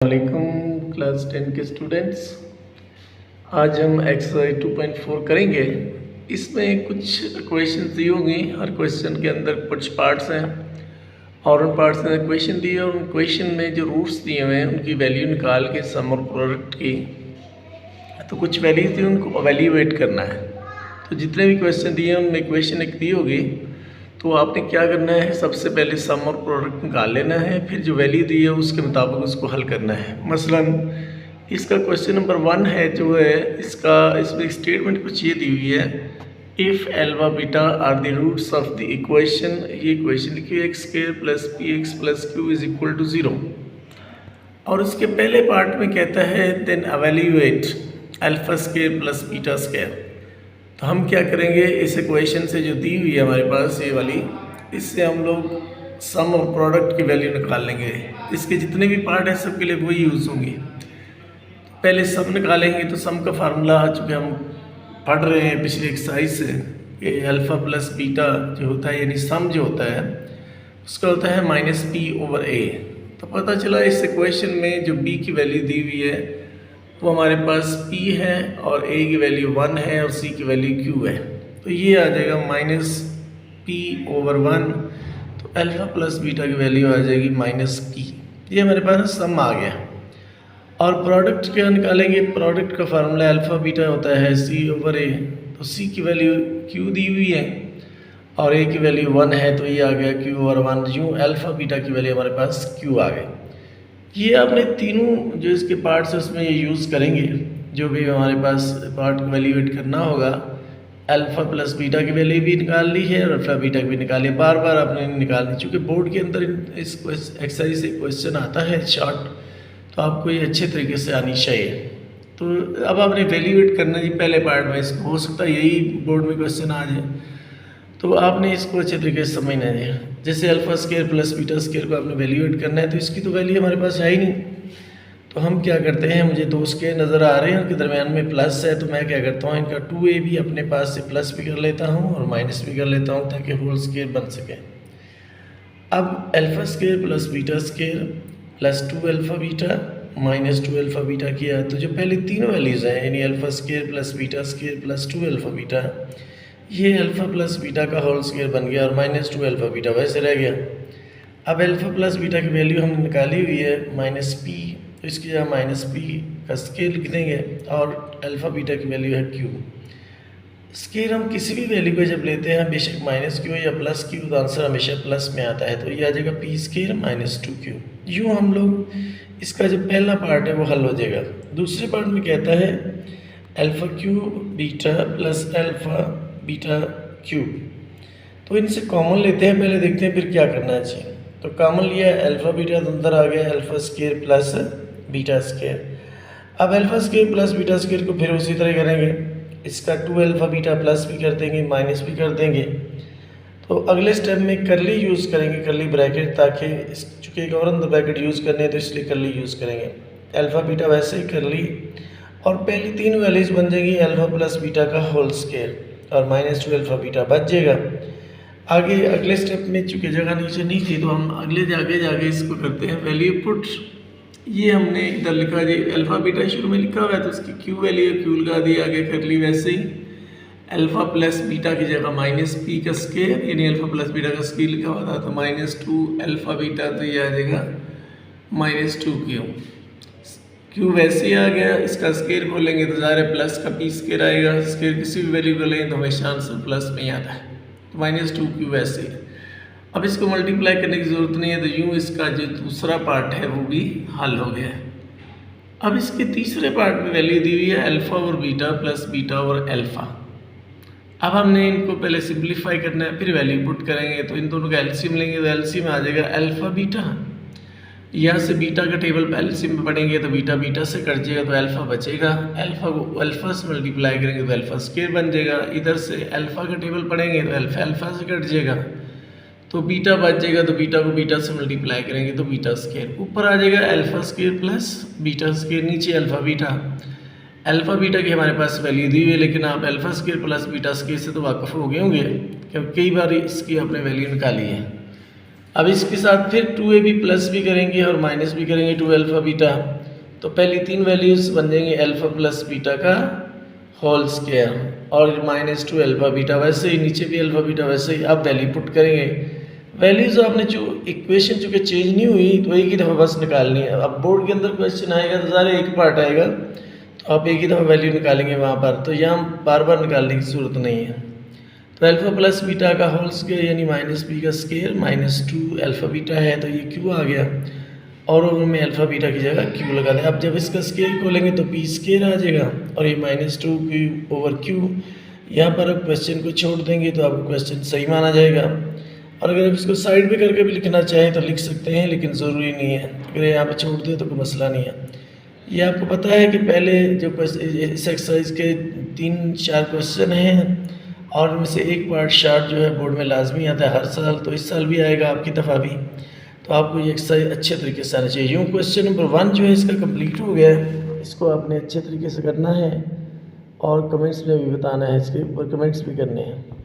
वालेकुम क्लास 10 के स्टूडेंट्स। आज हम एक्सरसाइज 2.4 करेंगे। इसमें कुछ क्वेश्चन दी होंगी, हर क्वेश्चन के अंदर कुछ पार्ट्स हैं और उन पार्ट्स में क्वेश्चन दिए और उन क्वेश्चन में जो रूट्स दिए हुए हैं उनकी वैल्यू निकाल के सम और प्रोडक्ट की तो कुछ वैल्यूज थी उनको एवेल्यूएट करना है। तो जितने भी क्वेश्चन दिए हैं उनमें इक्वेशन एक दी होगी, तो आपने क्या करना है, सबसे पहले सम और प्रोडक्ट निकाल लेना है, फिर जो वैल्यू दी है उसके मुताबिक उसको हल करना है। मसलन इसका क्वेश्चन नंबर 1 है जो है इसमें स्टेटमेंट कुछ ये दी हुई है, if alpha beta are the roots of the equation, ये इक्वेशन लिखी है x square plus p x plus q is equal to 0। और उसके पहले पार्ट में कहता है then evaluate alpha square plus beta square. तो हम क्या करेंगे, इस इक्वेशन से जो दी हुई है हमारे पास ये वाली, इससे हम लोग सम और प्रोडक्ट की वैल्यू निकाल लेंगे। इसके जितने भी पार्ट हैं सबके लिए वही यूज़ होंगी। पहले सम निकालेंगे तो सम का फार्मूला चूँकि हम पढ़ रहे हैं पिछले एक्सरसाइज से कि अल्फ़ा प्लस बीटा जो होता है यानी सम जो होता है उसका होता है माइनस पी ओवर ए। तो पता चला इस इक्वेशन में जो बी की वैल्यू दी हुई है वो हमारे पास p है और a की वैल्यू 1 है और c की वैल्यू q है। तो ये आ जाएगा माइनस पी ओवर 1। तो अल्फ़ा प्लस बीटा की वैल्यू आ जाएगी माइनस p। ये हमारे पास सम आ गया। और प्रोडक्ट क्या निकालेंगे, प्रोडक्ट का फार्मूला अल्फ़ा बीटा होता है c ओवर a। तो c की वैल्यू q दी हुई है और a की वैल्यू 1 है, तो ये आ गया q ओवर 1। यूँ अल्फ़ा बीटा की वैल्यू हमारे पास q आ गई। ये आपने तीनों जो इसके पार्ट्स है उसमें ये यूज़ करेंगे, जो भी हमारे पास पार्ट को वैल्यूएट करना होगा। अल्फ़ा प्लस बीटा की वैल्यू भी निकाल ली है और अल्फ़ा बीटा की भी निकाली है, बार बार आपने निकालनी, चूँकि बोर्ड के अंदर इस एक्सरसाइज से क्वेश्चन आता है शॉर्ट, तो आपको ये अच्छे तरीके से आनी चाहिए। तो अब आपने वैल्यूएट करना जी पहले पार्ट में, इसको हो सकता है यही बोर्ड में क्वेश्चन आ जाए, तो आपने इसको अच्छे तरीके से समझना है। जैसे alpha square plus beta square को आपने वैल्यूएट करना है, तो इसकी तो वैल्यू हमारे पास है ही नहीं। तो हम क्या करते हैं, मुझे दो स्क्वायर नज़र आ रहे हैं, उनके दरमियान में प्लस है, तो मैं क्या करता हूँ इनका 2a भी अपने पास से प्लस भी कर लेता हूँ और माइनस भी कर लेता हूँ ताकि होल स्क्वायर बन सके। अब alpha square plus beta square plus 2 alpha beta minus 2 alpha beta किया, तो जो पहले तीनों वैल्यूज़ हैं यानी alpha square plus beta square plus 2 alpha beta, ये अल्फ़ा प्लस बीटा का होल स्क्वायर बन गया और माइनस 2 अल्फ़ा बीटा वैसे रह गया। अब अल्फ़ा प्लस बीटा की वैल्यू हमने निकाली हुई है माइनस पी, तो इसकी जगह माइनस पी का स्केयर लिख देंगे और अल्फ़ा बीटा की वैल्यू है क्यू। स्केयर हम किसी भी वैल्यू को जब लेते हैं बेशक माइनस क्यू या प्लस क्यू, तो आंसर हमेशा प्लस में आता है, तो ये आ जाएगा पी स्केयर माइनस 2q। यूँ हम लोग इसका जो पहला पार्ट है वो हल हो जाएगा। दूसरे पार्ट में कहता है alpha Q beta plus alpha beta cube, तो इनसे कॉमन लेते हैं, पहले देखते हैं फिर क्या करना चाहिए। तो कॉमन लिया अल्फ़ा बीटा, तो अंदर आ गया alpha square plus beta square. अब alpha square plus beta square को फिर उसी तरह करेंगे, इसका 2 अल्फ़ा बीटा प्लस भी कर देंगे माइनस भी कर देंगे। तो अगले स्टेप में करली यूज़ करेंगे, करली ब्रैकेट, ताकि चूँकि एक और अंदर ब्रैकेट यूज़ करने हैं तो इसलिए करली यूज़ करेंगे। अल्फ़ा बीटा वैसे ही करली और पहली तीन वैल्यूज़ बन जाएंगी अल्फ़ा प्लस बीटा का होल स्क्वायर और माइनस 2 अल्फ़ा बीटा बच जाएगा। आगे अगले स्टेप में चूँकि जगह नीचे नहीं थी तो हम अगले जाके इसको करते हैं वैल्यू पुट। ये हमने इधर लिखा जी अल्फ़ा बीटा शुरू में लिखा हुआ है, तो उसकी क्यू वैल्यू क्यू लगा दी, आगे कर ली वैसे ही अल्फ़ा प्लस बीटा की जगह माइनस पी का स्क्वायर यानी अल्फ़ा प्लस बीटा का स्क्वायर लिखा हुआ था, तो माइनस 2 अल्फ़ा बीटा, तो ये आ जाएगा माइनस 2q। क्यू वैसे ही आ गया, इसका स्क्वायर बोलेंगे तो ज़ाहिर है प्लस का पी स्क्वायर आएगा, स्क्वायर किसी भी वैल्यू को लें तो हमेशा आंसर प्लस में ही आता है, तो माइनस 2q वैसे ही। अब इसको मल्टीप्लाई करने की ज़रूरत नहीं है, तो यूँ इसका जो दूसरा पार्ट है वो भी हल हो गया। अब इसके तीसरे पार्ट में वैल्यू दी हुई है अल्फ़ा और बीटा प्लस बीटा और अल्फ़ा। अब हमने इनको पहले सिंप्लीफाई करना है, फिर वैल्यू पुट करेंगे, तो इन दोनों का एलसीएम लेंगे, तो एलसीएम आ जाएगा अल्फ़ा बीटा, यहाँ से बीटा का टेबल एलसीएम में पढ़ेंगे तो बीटा बीटा से कट जाएगा, तो अल्फ़ा बचेगा, अल्फ़ा को अल्फ़ा से मल्टीप्लाई करेंगे तो अल्फ़ा स्क्वायर बन जाएगा। इधर से अल्फ़ा का टेबल पढ़ेंगे तो अल्फ़ा अल्फ़ा से कट जाएगा, तो बीटा बच जाएगा, तो बीटा को बीटा से मल्टीप्लाई करेंगे तो बीटा स्क्वायर। ऊपर आ जाएगा alpha square plus beta square, नीचे अल्फ़ा बीटा। अल्फ़ा बीटा की हमारे पास वैल्यू दी हुई है, लेकिन आप alpha square plus beta square से तो वाकिफ़ हो गए होंगे क्योंकि कई बार इसकी आपने वैल्यू निकाली है। अब इसके साथ फिर 2ab प्लस भी करेंगे और माइनस भी करेंगे 2 अल्फ़ा बीटा। तो पहली 3 वैल्यूज़ बन जाएंगी अल्फ़ा प्लस बीटा का होल स्क्वायर और -2 अल्फ़ा बीटा, वैसे ही नीचे भी अल्फ़ा बीटा वैसे ही। अब वैल्यू पुट करेंगे, वैल्यूज़ आपने जो इक्वेशन चूँकि चेंज नहीं हुई तो एक ही दफ़ा बस निकालनी है। अब बोर्ड के अंदर क्वेश्चन आएगा तो सारे एक पार्ट आएगा, तो आप एक ही दफ़ा वैल्यू निकालेंगे वहाँ पर, तो यहाँ बार बार निकालने की ज़रूरत नहीं है। तो अल्फ़ा प्लस बीटा का होल स्क्वायर यानी -b का स्क्वायर -2 अल्फ़ा बीटा है, तो ये q आ गया और ओवर में अल्फ़ा बीटा की जगह q लगा दें। अब जब इसका स्क्वायर खोलेंगे तो p स्क्वायर आ जाएगा और ये -2q ओवर q। यहाँ पर अब क्वेश्चन को छोड़ देंगे तो आपको क्वेश्चन सही माना जाएगा। और अगर आप इसको साइड पे करके भी लिखना चाहें तो लिख सकते हैं, लेकिन ज़रूरी नहीं है। अगर यहाँ पे छोड़ दें तो कोई मसला नहीं है। ये आपको पता है कि पहले जो इस एक्सरसाइज के 3-4 क्वेश्चन हैं और इनमें से एक पार्ट शार्ट जो है बोर्ड में लाजमी आता है हर साल, तो इस साल भी आएगा आपकी दफ़ा भी। तो आपको ये एक्सरसाइज अच्छे तरीके से आना चाहिए। यूँ क्वेश्चन नंबर 1 जो है इसका कंप्लीट हो गया है, इसको आपने अच्छे तरीके से करना है और कमेंट्स में भी बताना है, इसके ऊपर कमेंट्स भी करने हैं।